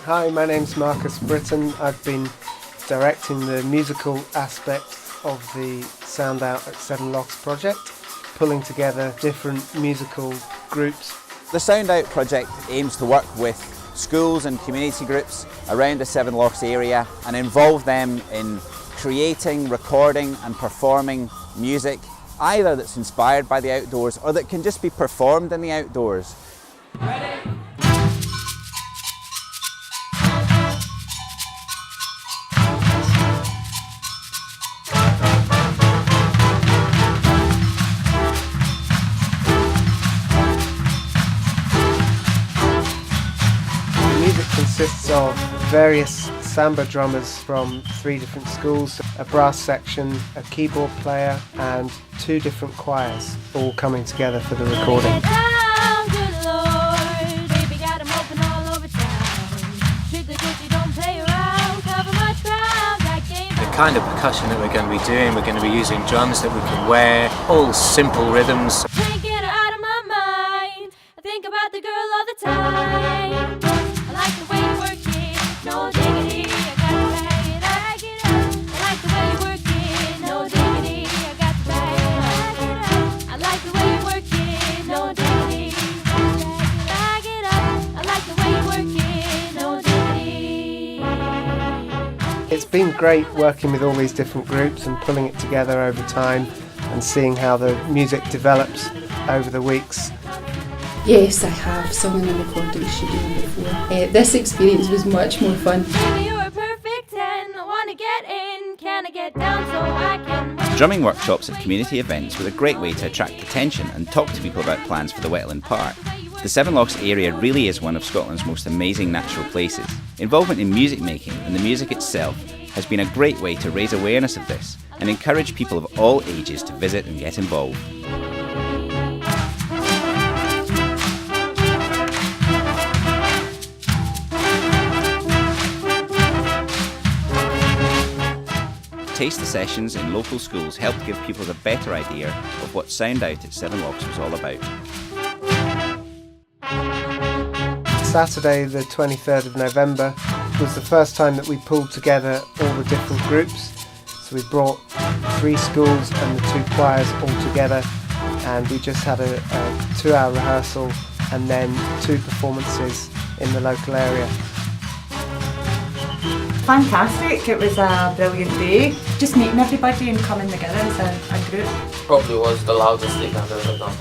Hi, my name's Marcus Britton. I've been directing the musical aspect of the Sound Out at Seven Lochs project, pulling together different musical groups. The Sound Out project aims to work with schools and community groups around the Seven Lochs area and involve them in creating, recording and performing music, either that's inspired by the outdoors or that can just be performed in the outdoors. The music consists of various samba drummers from 3 different schools, a brass section, a keyboard player and 2 different choirs, all coming together for the recording. The kind of percussion that we're going to be doing, we're going to be using drums that we can wear, all simple rhythms. Can't get her out of my mind. I think about the girl all the time. I like the way you work it, no diggity. I got to bag it up. I like the way you work it, no diggity. I got to bag it up. I like the way you work it, no diggity. Bag it up. I like the way you work it, no diggity. It's been great working with all these different groups and pulling it together over time and seeing how the music develops over the weeks. Yes, I have sung in a recording studio before. This experience was much more fun. Baby, you're a perfect 10. I want to get in. Can I get down so I can win? Drumming workshops at community events were a great way to attract attention and talk to people about plans for the Wetland Park. The Seven Lochs area really is one of Scotland's most amazing natural places. Involvement in music making and the music itself has been a great way to raise awareness of this and encourage people of all ages to visit and get involved. Taster sessions in local schools helped give people a better idea of what Sound Out at Seven Lochs was all about. Saturday the 23rd of November was the first time that we pulled together all the different groups. So we brought 3 schools and the 2 choirs all together, and we just had a 2-hour rehearsal and then 2 performances in the local area. Fantastic, it was a brilliant day. Just meeting everybody and coming together as a group. Probably was the loudest thing I've ever done.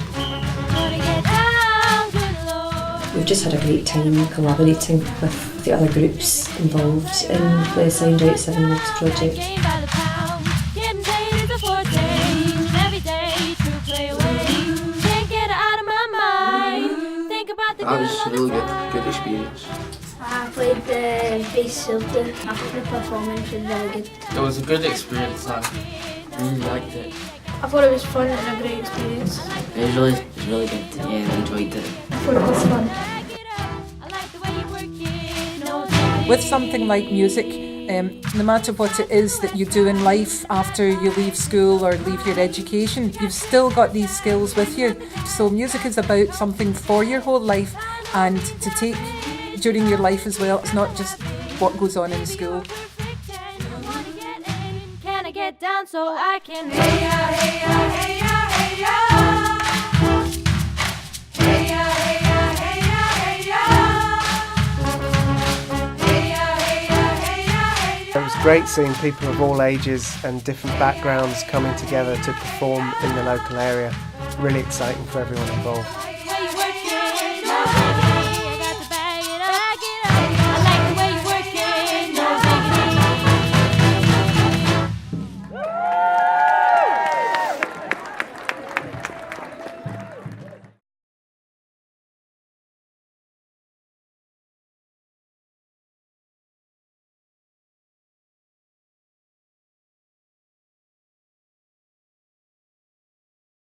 We've just had a great time collaborating with the other groups involved in the Sound Out Seven Lochs project. That was really good experience. I played the bass filter after the performance, was really good. It was a good experience, I really liked it. I thought it was fun and a great experience. It was really good, yeah, I enjoyed it. I thought it was fun. With something like music, no matter what it is that you do in life after you leave school or leave your education, you've still got these skills with you. So music is about something for your whole life and to take during your life as well. It's not just what goes on in school. Can I get down so I can hey ya, hey ya, hey ya, hey ya. Hey ya, hey ya, hey ya, hey ya. Hey ya, hey ya, hey ya, hey ya. It was great seeing people of all ages and different backgrounds coming together to perform in the local area. Really exciting for everyone involved.